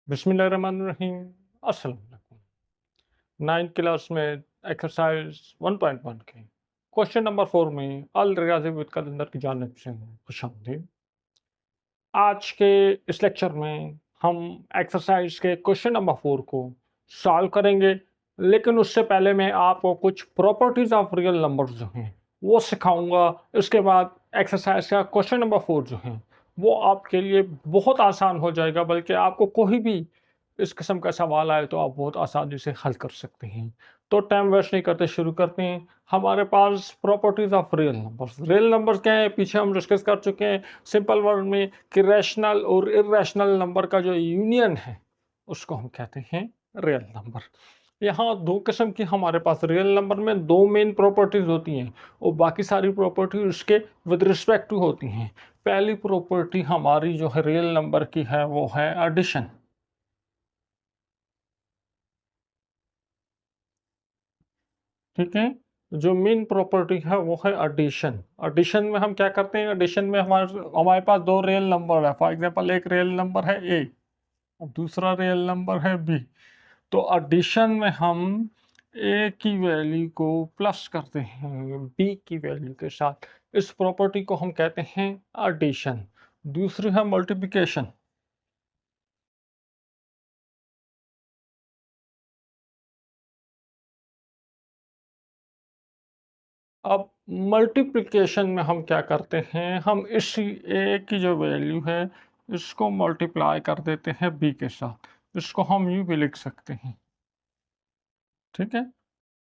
बिस्मिल्लाहिर्रहमानिर्रहीम। अस्सलाम वालेकुम। 9th क्लास में एक्सरसाइज 1.1 के क्वेश्चन नंबर 4 में अल रियाज़ी विद कलंदर की जानिब से खुशामदीद। आज के इस लेक्चर में हम एक्सरसाइज के क्वेश्चन नंबर 4 को सॉल्व करेंगे, लेकिन उससे पहले मैं आपको कुछ प्रॉपर्टीज ऑफ रियल नंबर्स जो हैं वो सिखाऊंगा। इसके बाद एक्सरसाइज का क्वेश्चन नंबर 4 जो है वो आपके लिए बहुत आसान हो जाएगा, बल्कि आपको कोई भी इस किस्म का सवाल आए तो आप बहुत आसानी से हल कर सकते हैं। तो टाइम वेस्ट नहीं करते, शुरू करते हैं। हमारे पास प्रॉपर्टीज ऑफ रियल नंबर्स क्या है, पीछे हम डिस्कस कर चुके हैं सिंपल वर्ड में कि रैशनल और इरेशनल नंबर का जो यूनियन है उसको हम कहते हैं रियल नंबर। यहाँ दो किस्म की हमारे पास रियल नंबर में दो मेन प्रॉपर्टीज होती हैं और बाकी सारी प्रॉपर्टी उसके विद रिस्पेक्ट टू होती हैं। पहली प्रॉपर्टी हमारी जो है रियल नंबर की है वो है एडिशन। ठीक है, जो मेन प्रॉपर्टी है वो है एडिशन। एडिशन में हम क्या करते हैं, एडिशन में हमारे हमारे पास दो रियल नंबर है। फॉर एग्जांपल एक रियल नंबर है ए और दूसरा रियल नंबर है बी। तो एडिशन में हम ए की वैल्यू को प्लस करते हैं बी की वैल्यू के साथ। इस प्रॉपर्टी को हम कहते हैं एडिशन। दूसरी है मल्टीप्लिकेशन। अब मल्टीप्लिकेशन में हम क्या करते हैं, हम इस ए की जो वैल्यू है इसको मल्टीप्लाई कर देते हैं बी के साथ। इसको हम यूँ भी लिख सकते हैं। ठीक है,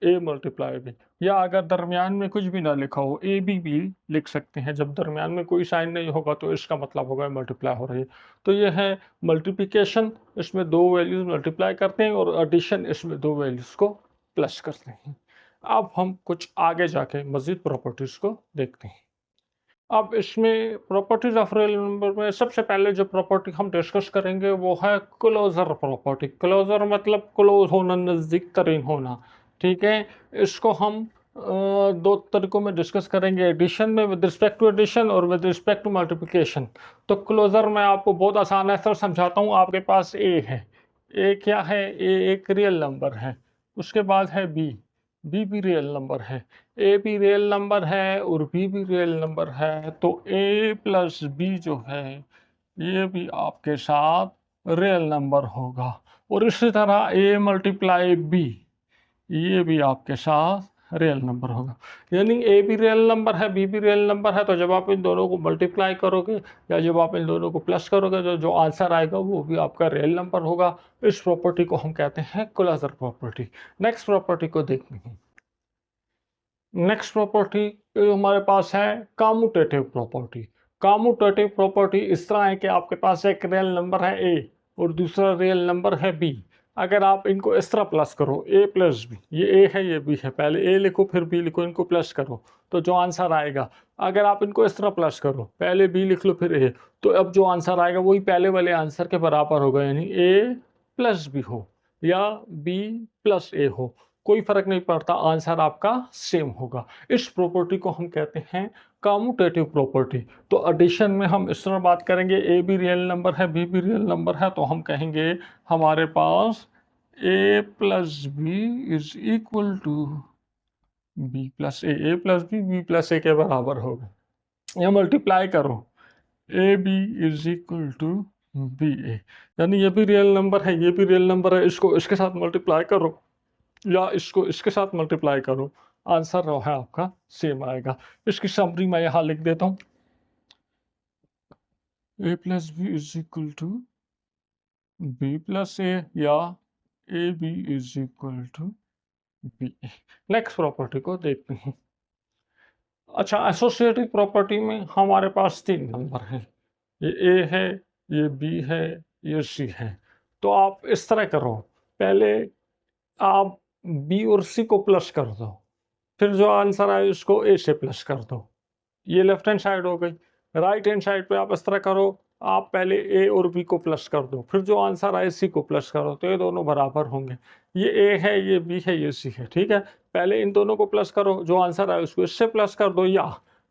ए मल्टीप्लाई बी, या अगर दरमियान में कुछ भी ना लिखा हो ए बी भी लिख सकते हैं। जब दरमियान में कोई साइन नहीं होगा तो इसका मतलब होगा मल्टीप्लाई हो रही है। तो ये है मल्टीप्लिकेशन, इसमें दो वैल्यूज मल्टीप्लाई करते हैं, और एडिशन इसमें दो वैल्यूज को प्लस करते हैं। अब हम कुछ आगे जाके मज़ीद प्रॉपर्टीज़ को देखते हैं। अब इसमें प्रॉपर्टीज ऑफ रियल नंबर में सबसे पहले जो प्रॉपर्टी हम डिस्कस करेंगे वो है क्लोजर प्रॉपर्टी। क्लोजर मतलब क्लोज होना, नज़दीक तरीन होना। ठीक है, इसको हम दो तरीकों में डिस्कस करेंगे, एडिशन में विद रिस्पेक्ट टू एडिशन और विद रिस्पेक्ट टू मल्टीप्लिकेशन। तो क्लोजर में आपको बहुत आसान है, सर समझाता हूँ। आपके पास ए है, ए क्या है, ए एक रियल नंबर है। उसके बाद है बी, बी भी रियल नंबर है। ए भी रियल नंबर है और बी भी रियल नंबर है, तो ए प्लस बी जो है ये भी आपके साथ रियल नंबर होगा। और इसी तरह ए मल्टीप्लाई बी ये भी आपके साथ रियल नंबर होगा। यानी ए भी रियल नंबर है, बी भी रियल नंबर है, तो जब आप इन दोनों को मल्टीप्लाई करोगे या जब आप इन दोनों को प्लस करोगे तो जो आंसर आएगा वो भी आपका रियल नंबर होगा। इस प्रॉपर्टी को हम कहते हैं क्लोजर प्रॉपर्टी। नेक्स्ट प्रॉपर्टी को देखते हैं। नेक्स्ट प्रॉपर्टी हमारे पास है कामुटेटिव प्रॉपर्टी। कामुटेटिव प्रॉपर्टी इस तरह है कि आपके पास एक रियल नंबर है ए और दूसरा रियल नंबर है बी। अगर आप इनको इस तरह प्लस करो, ए प्लस बी, ये ए है ये बी है, पहले ए लिखो फिर बी लिखो, इनको प्लस करो तो जो आंसर आएगा। अगर आप इनको इस तरह प्लस करो, पहले बी लिख लो फिर ए, तो अब जो आंसर आएगा वही पहले वाले आंसर के बराबर होगा। यानी ए प्लस बी हो या बी प्लस ए हो, कोई फर्क नहीं पड़ता, आंसर आपका सेम होगा। इस प्रॉपर्टी को हम कहते हैं कम्यूटेटिव प्रॉपर्टी। तो एडिशन में हम इस तरह बात करेंगे, ए भी रियल नंबर है बी भी रियल नंबर है, तो हम कहेंगे हमारे पास A plus B is equal to B plus A plus B plus A के बराबर होगा। या मल्टीप्लाई करो, A B is equal to B A, यानी ये भी रियल नंबर है ये भी रियल नंबर है, इसको इसके साथ मल्टीप्लाई करो या इसको इसके साथ मल्टीप्लाई करो, आंसर जो है आपका सेम आएगा। इसकी समरी मैं यहाँ लिख देता हूँ, A plus B is equal to B plus A या A B is equal to B. Next property को देखते हैं। अच्छा, एसोसिएटिव प्रॉपर्टी में हमारे पास तीन नंबर हैं, ये ए है, ये बी है, ये सी है। तो आप इस तरह करो, पहले आप बी और सी को प्लस कर दो, फिर जो आंसर आए उसको ए से प्लस कर दो। ये लेफ्ट हैंड साइड हो गई। राइट हैंड साइड पे आप इस तरह करो, आप पहले ए और बी को प्लस कर दो, फिर जो आंसर आए सी को प्लस करो, तो ये दोनों बराबर होंगे। ये ए है ये बी है ये सी है। ठीक है, पहले इन दोनों को प्लस करो, जो आंसर आए उसको इससे प्लस कर दो, या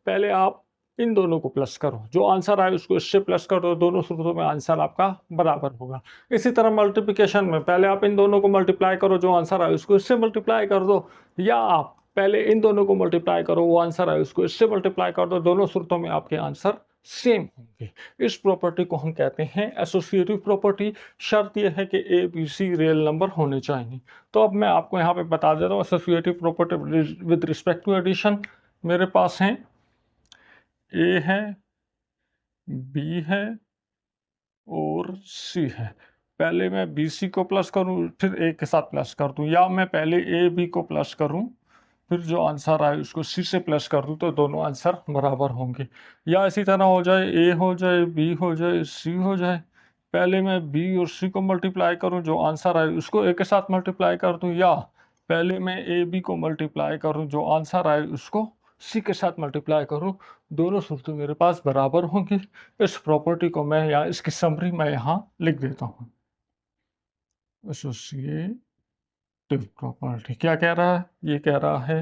पहले आप इन दोनों को प्लस करो, जो आंसर आए उसको इससे प्लस कर दो, दोनों सूरतों में आंसर आपका बराबर होगा। इसी तरह मल्टीप्लिकेशन में पहले आप इन दोनों को मल्टीप्लाई करो, जो आंसर आए उसको इससे मल्टीप्लाई कर दो, या आप पहले इन दोनों को मल्टीप्लाई करो, वो आंसर आए उसको इससे मल्टीप्लाई कर दो, दोनों सूरतों में आपके आंसर सेम होंगे। इस प्रॉपर्टी को हम कहते हैं एसोसिएटिव प्रॉपर्टी। शर्त यह है कि A B C real number होने चाहिए। तो अब मैं आपको यहाँ पे बता देता हूँ associative property with respect to addition. मेरे पास हैं ए है, बी है और सी है। पहले मैं बी सी को प्लस करूँ फिर ए के साथ प्लस कर दूँ, या मैं पहले ए बी को प्लस करूँ फिर जो आंसर आए उसको सी से प्लस कर दूँ, तो दोनों आंसर बराबर होंगे। या इसी तरह हो जाए, ए हो जाए, बी हो जाए, सी हो जाए। पहले मैं बी और सी को मल्टीप्लाई करूँ, जो आंसर आए उसको ए के साथ मल्टीप्लाई कर दूँ, या पहले मैं ए बी को मल्टीप्लाई करूँ, जो आंसर आए उसको सी के साथ मल्टीप्लाई करूँ, दोनों सूरतें मेरे पास बराबर होंगी। इस प्रॉपर्टी को मैं यहाँ, इसकी समरी मैं यहाँ लिख देता हूँ। एसोसिएटिव प्रॉपर्टी क्या कह रहा है? ये कह रहा है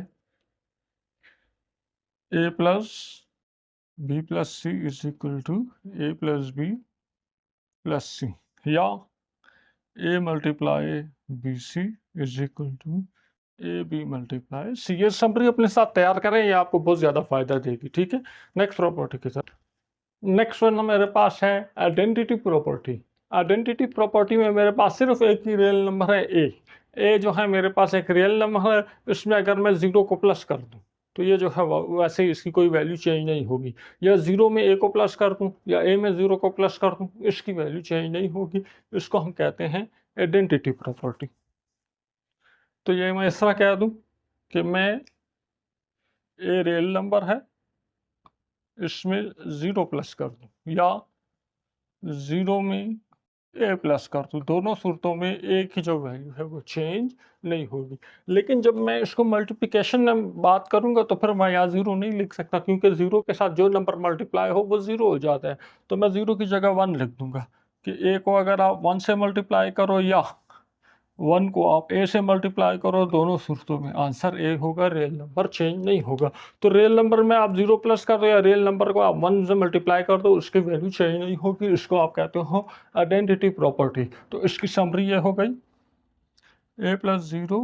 A plus B plus C is equal to A plus B plus C, या A multiply B C is equal to A B multiply C. ये समरी अपने साथ तैयार करें, ये आपको बहुत ज़्यादा फायदा देगी। ठीक है, नेक्स्ट प्रॉपर्टी की तरफ। नेक्स्ट वन मेरे पास है आइडेंटिटी प्रॉपर्टी। आइडेंटिटी प्रॉपर्टी में मेरे पास सिर्फ एक ही रियल नंबर है ए। ए जो है मेरे पास एक रियल नंबर है, इसमें अगर मैं ज़ीरो को प्लस कर दूं तो ये जो है वैसे ही इसकी कोई वैल्यू चेंज नहीं होगी। या ज़ीरो में ए को प्लस कर दूं या ए में ज़ीरो को प्लस कर दूं, इसकी वैल्यू चेंज नहीं होगी। इसको हम कहते हैं आइडेंटिटी प्रॉपर्टी। तो ये मैं इस तरह कह दूं कि मैं ए रियल नंबर है, इसमें ज़ीरो प्लस कर दूं, या ज़ीरो में ए प्लस कर दूं, दोनों सूरतों में ए की जो वैल्यू है वो चेंज नहीं होगी। लेकिन जब मैं इसको मल्टीप्लिकेशन में बात करूंगा तो फिर मैं यहाँ ज़ीरो नहीं लिख सकता, क्योंकि ज़ीरो के साथ जो नंबर मल्टीप्लाई हो वो ज़ीरो हो जाता है। तो मैं ज़ीरो की जगह वन लिख दूंगा कि ए को अगर आप वन से मल्टीप्लाई करो या वन को आप ए से मल्टीप्लाई करो, दोनों सूरतों में आंसर ए होगा, रियल नंबर चेंज नहीं होगा। तो रियल नंबर में आप जीरो प्लस कर दो या रियल नंबर को आप वन से मल्टीप्लाई कर दो, उसकी वैल्यू चेंज नहीं होगी। इसको आप कहते हो आइडेंटिटी प्रॉपर्टी। तो इसकी समरी ये हो गई, A plus zero,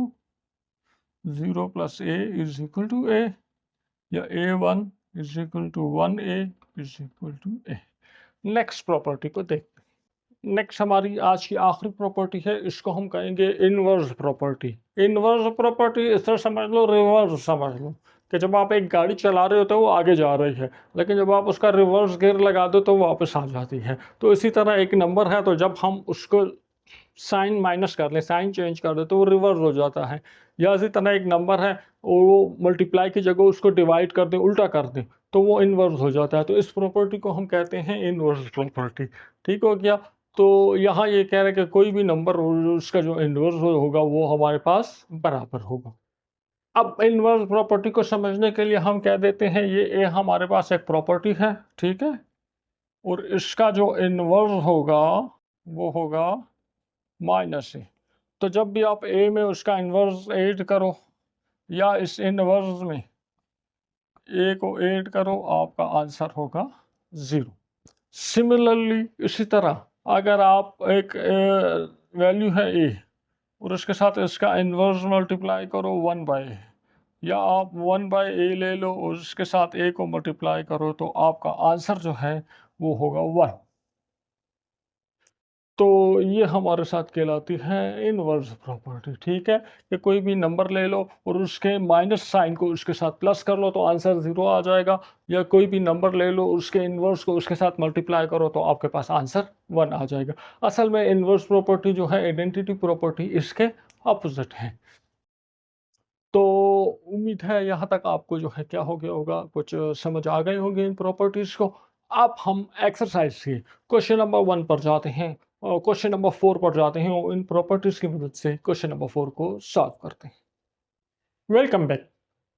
zero plus A is equal to A, या A one is equal to one A is equal to A. Next property को देखते हैं। नेक्स्ट हमारी आज की आखिरी प्रॉपर्टी है, इसको हम कहेंगे इनवर्स प्रॉपर्टी। इनवर्स प्रॉपर्टी इस तरह समझ लो, रिवर्स समझ लो कि जब आप एक गाड़ी चला रहे होते हो वो आगे जा रही है, लेकिन जब आप उसका रिवर्स गियर लगा दो तो वो वापस आ जाती है। तो इसी तरह एक नंबर है, तो जब हम उसको साइन माइनस कर लें, साइन चेंज कर दें तो वो रिवर्स हो जाता है। या इसी तरह एक नंबर है और वो मल्टीप्लाई की जगह उसको डिवाइड कर दें, उल्टा कर दें, तो वो इनवर्स हो जाता है। तो इस प्रॉपर्टी को हम कहते हैं इनवर्स प्रॉपर्टी। ठीक हो गया। तो यहाँ ये कह रहे हैं कि कोई भी नंबर उसका जो इन्वर्स होगा वो हमारे पास बराबर होगा। अब इन्वर्स प्रॉपर्टी को समझने के लिए हम कह देते हैं ये ए हमारे पास एक प्रॉपर्टी है, ठीक है, और इसका जो इन्वर्स होगा वो होगा माइनस ए। तो जब भी आप ए में उसका इन्वर्स ऐड करो या इस इन्वर्स में ए को ऐड करो, आपका आंसर होगा ज़ीरो। सिमिलरली इसी तरह अगर आप एक वैल्यू है ए और उसके साथ इसका इन्वर्स मल्टीप्लाई करो वन बाय ए, या आप वन बाय ए ले लो और उसके साथ ए को मल्टीप्लाई करो, तो आपका आंसर जो है वो होगा वन। तो ये हमारे साथ कहलाती है इनवर्स प्रॉपर्टी। ठीक है, कि कोई भी नंबर ले लो और उसके माइनस साइन को उसके साथ प्लस कर लो तो आंसर ज़ीरो आ जाएगा, या कोई भी नंबर ले लो उसके इन्वर्स को उसके साथ मल्टीप्लाई करो तो आपके पास आंसर वन आ जाएगा। असल में इनवर्स प्रॉपर्टी जो है आइडेंटिटी प्रॉपर्टी इसके अपोजिट है। तो उम्मीद है यहाँ तक आपको जो है क्या हो गया होगा, कुछ समझ आ गए होंगे इन प्रॉपर्टीज़ को। अब हम एक्सरसाइज के क्वेश्चन नंबर 1 पर जाते हैं और क्वेश्चन नंबर 4 पर जाते हैं और इन प्रॉपर्टीज़ की मदद से क्वेश्चन नंबर 4 को सॉल्व करते हैं। Welcome back.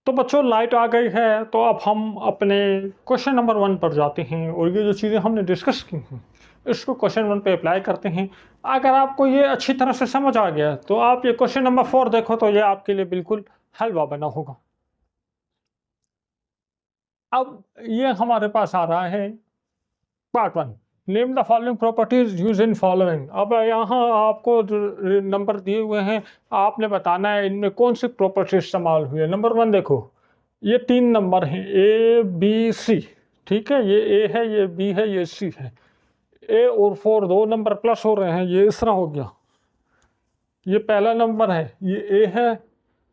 तो बच्चों लाइट आ गई है, तो अब हम अपने क्वेश्चन नंबर 1 पर जाते हैं और ये जो चीज़ें हमने डिस्कस की हैं इसको क्वेश्चन 1 पे अप्लाई करते हैं। अगर आपको ये अच्छी तरह से समझ आ गया तो आप ये क्वेश्चन नंबर 4 देखो, तो ये आपके लिए बिल्कुल हलवा बना होगा। अब ये हमारे पास आ रहा है part 1, name the following properties use in following. अब यहाँ आपको नंबर दिए हुए हैं, आपने बताना है इनमें कौन सी प्रॉपर्टी इस्तेमाल हुई है। नंबर 1 देखो, ये 3 नंबर हैं ए बी सी, ठीक है, ये ए है, ये बी है, ये सी है। ए और 4 दो नंबर प्लस हो रहे हैं, ये इस तरह हो गया। ये पहला नंबर है, ये ए है,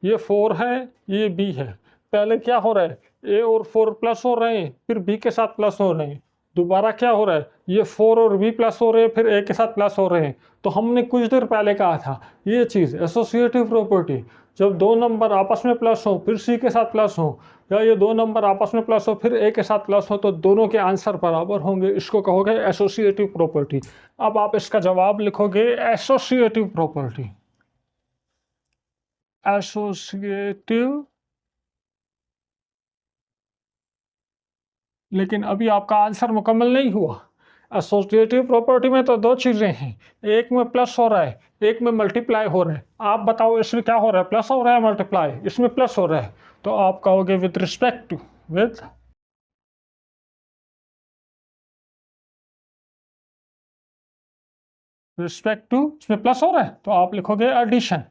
ये 4 है, ये बी है। पहले क्या हो रहा है, ए और 4 प्लस हो रहे हैं, फिर बी के साथ प्लस हो रहे हैं। दोबारा क्या हो रहा है, ये 4 और बी प्लस हो रहे हैं, फिर ए के साथ प्लस हो रहे हैं। तो हमने कुछ देर पहले कहा था ये चीज़ एसोसिएटिव प्रॉपर्टी, जब दो नंबर आपस में प्लस हो फिर सी के साथ प्लस हो, या ये दो नंबर आपस में प्लस हो फिर ए के साथ प्लस हो, तो दोनों के आंसर बराबर होंगे, इसको कहोगे एसोसिएटिव प्रॉपर्टी। अब आप इसका जवाब लिखोगे एसोसिएटिव प्रॉपर्टी, एसोसिएटिव। लेकिन अभी आपका आंसर मुकम्मल नहीं हुआ। एसोसिएटिव प्रॉपर्टी में तो दो चीज़ें हैं, एक में प्लस हो रहा है, एक में मल्टीप्लाई हो रहा है। आप बताओ इसमें क्या हो रहा है, प्लस हो रहा है मल्टीप्लाई? इसमें प्लस हो रहा है, तो आप कहोगे with respect to, with respect to, इसमें प्लस हो रहा है तो आप लिखोगे एडिशन।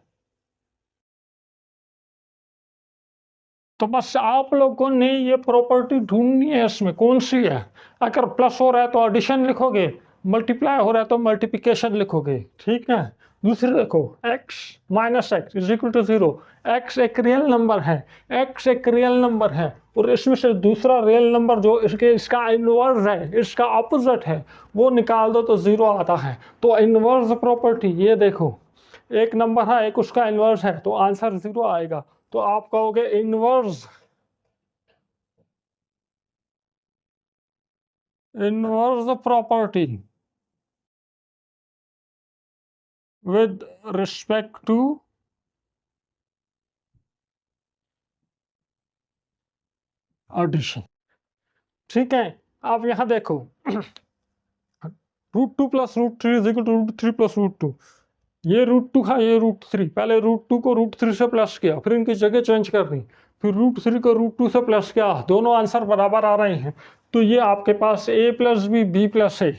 तो बस आप लोगों ने ये प्रॉपर्टी ढूंढनी है, इसमें कौन सी है। अगर प्लस हो रहा है तो एडिशन लिखोगे, मल्टीप्लाई हो रहा है तो मल्टीप्लिकेशन लिखोगे, ठीक है। दूसरी देखो, x minus x is equal to 0। X एक रियल नंबर है, एक्स एक रियल नंबर है, और इसमें से दूसरा रियल नंबर जो इसका इनवर्स है, इसका ऑपोजिट है, वो निकाल दो तो 0 आता है। तो इनवर्स प्रॉपर्टी ये देखो, एक नंबर है एक उसका इनवर्स है, तो आंसर 0 आएगा। तो आप कहोगे inverse, inverse property with respect to addition, ठीक है। आप यहां देखो, √2 plus √3 is equal to √3 plus √2। ये √2 है, ये √3, पहले √2 को √3 से प्लस किया, फिर इनकी जगह चेंज कर दी, फिर √3 को √2 से प्लस किया, दोनों आंसर बराबर आ रहे हैं। तो ये आपके पास a plus B plus a,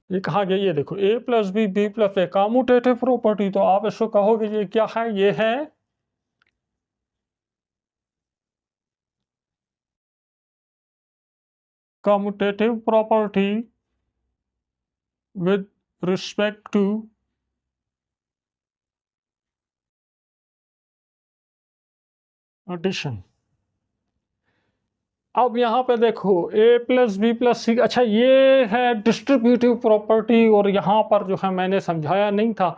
ये कहा गया, ये देखो a plus B plus a, commutative property. तो आप इसको कहोगे ये क्या है, ये है commutative property with respect to addition. अब यहाँ पे देखो a plus B plus c, अच्छा ये है डिस्ट्रीब्यूटिव प्रॉपर्टी, और यहाँ पर जो है मैंने समझाया नहीं था,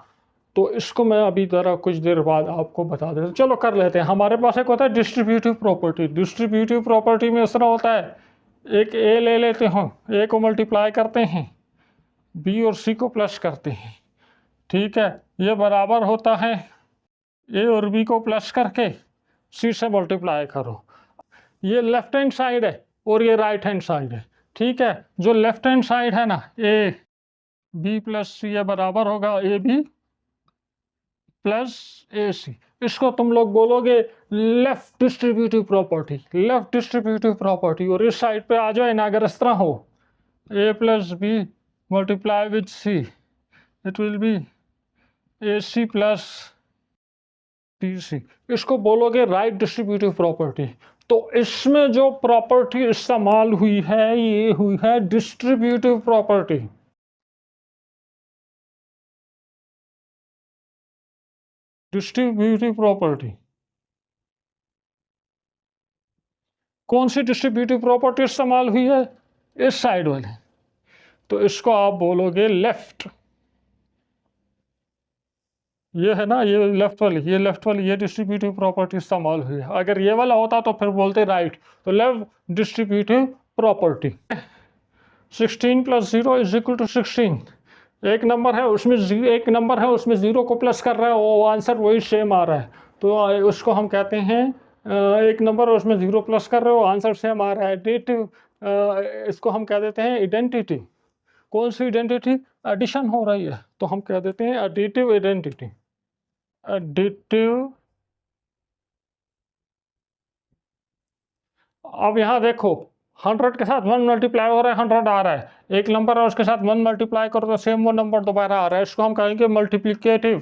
तो इसको मैं अभी ज़रा कुछ देर बाद आपको बता देता हूँ। चलो कर लेते हैं। हमारे पास एक होता है डिस्ट्रीब्यूटिव प्रॉपर्टी। डिस्ट्रीब्यूटिव प्रॉपर्टी में इस तरह होता है, एक ए ले लेते हो, ए को मल्टीप्लाई करते हैं, बी और सी को प्लस करते हैं, ठीक है। ये बराबर होता है ए और बी को प्लस करके सी से मल्टीप्लाई करो। ये लेफ्ट हैंड साइड है और ये राइट हैंड साइड है, ठीक है। जो लेफ्ट हैंड साइड है ना, ए बी प्लस सी, ये बराबर होगा ए बी प्लस ए सी। इसको तुम लोग बोलोगे left distributive property, left distributive property. और इस साइड पे आ जाए ना, अगर इस तरह हो, A plus B multiply with C, it will be A C plus T C. इसको बोलोगे राइट डिस्ट्रीब्यूटिव प्रॉपर्टी। तो इसमें जो प्रॉपर्टी इस्तेमाल हुई है, ये हुई है डिस्ट्रीब्यूटिव प्रॉपर्टी। डिस्ट्रीब्यूटिव प्रॉपर्टी, कौन सी डिस्ट्रीब्यूटिव प्रॉपर्टी इस्तेमाल हुई है, इस साइड वाले। तो इसको आप बोलोगे लेफ्ट, ये है ना, ये लेफ्ट वाली, ये लेफ्ट वाली, ये डिस्ट्रीब्यूटिव प्रॉपर्टी इस्तेमाल हुई है। अगर ये वाला होता तो फिर बोलते राइट। तो left distributive property. 16 plus 0 is equal to 16। एक नंबर है उसमें एक नंबर है उसमें 0 को प्लस कर रहा है, वो आंसर वही सेम आ रहा है, तो उसको हम कहते हैं एक नंबर है उसमें 0 प्लस कर रहे हो, आंसर सेम आ रहा है, एडिटिव। इसको हम कह देते हैं आइडेंटिटी। कौन सी आइडेंटिटी, एडिशन हो रही है तो हम कह देते हैं एडिटिव आइडेंटिटी, एडिटिव अब यहाँ देखो 100 के साथ 1 मल्टीप्लाई हो रहा है, 100 आ रहा है, एक नंबर है उसके साथ 1 मल्टीप्लाई करो तो सेम वो नंबर दोबारा आ रहा है, इसको हम कहेंगे मल्टीप्लिकेटिव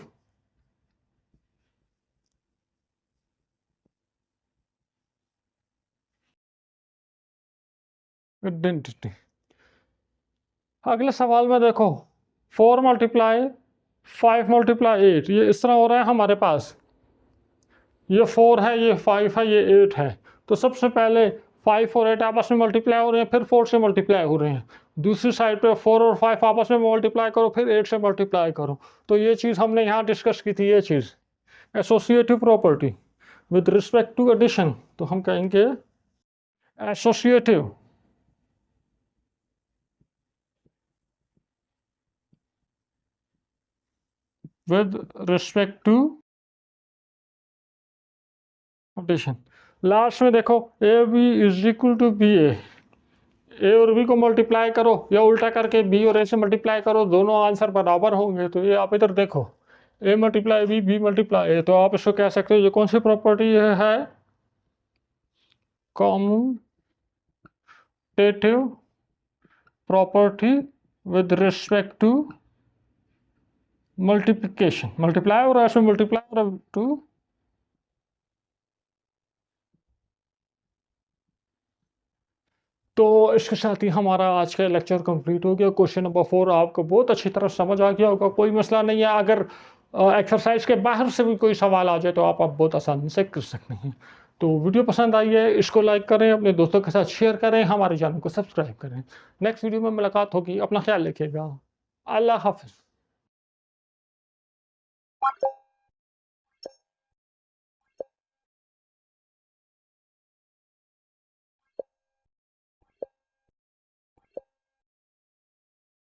आइडेंटिटी। अगले सवाल में देखो 4 मल्टीप्लाई 5 मल्टीप्लाई 8, ये इस तरह हो रहा है हमारे पास, ये 4 है, ये 5 है, ये 8 है। तो सबसे पहले 5 और 8 आपस में मल्टीप्लाई हो रहे हैं, फिर 4 से मल्टीप्लाई हो रहे हैं। दूसरी साइड पे 4 और 5 आपस में मल्टीप्लाई करो, फिर 8 से मल्टीप्लाई करो। तो ये चीज़ हमने यहाँ डिस्कस की थी, ये चीज़ associative property with respect to addition, तो हम कहेंगे associative with respect to addition. Last में देखो A B is equal to B A और बी को मल्टीप्लाई करो या उल्टा करके बी और ए से मल्टीप्लाई करो, दोनों आंसर बराबर होंगे। तो ये आप इधर देखो a multiply b, b multiply a, तो आप इसको कह सकते हो ये कौन सी प्रॉपर्टी है, commutative property with respect to multiplication. Multiply हो रहा है, इसमें मल्टीप्लाई हो रहा है टू। तो इसके साथ ही हमारा आज का लेक्चर कंप्लीट हो गया। क्वेश्चन नंबर 4 आपको बहुत अच्छी तरह समझ आ गया होगा, कोई मसला नहीं है। अगर एक्सरसाइज के बाहर से भी कोई सवाल आ जाए तो आप बहुत आसानी से कर सकते हैं। तो वीडियो पसंद आई है, इसको लाइक करें, अपने दोस्तों के साथ शेयर करें, हमारे चैनल को सब्सक्राइब करें। नेक्स्ट वीडियो में मुलाकात होगी, अपना ख्याल रखिएगा। अल्लाह हाफ़िज़।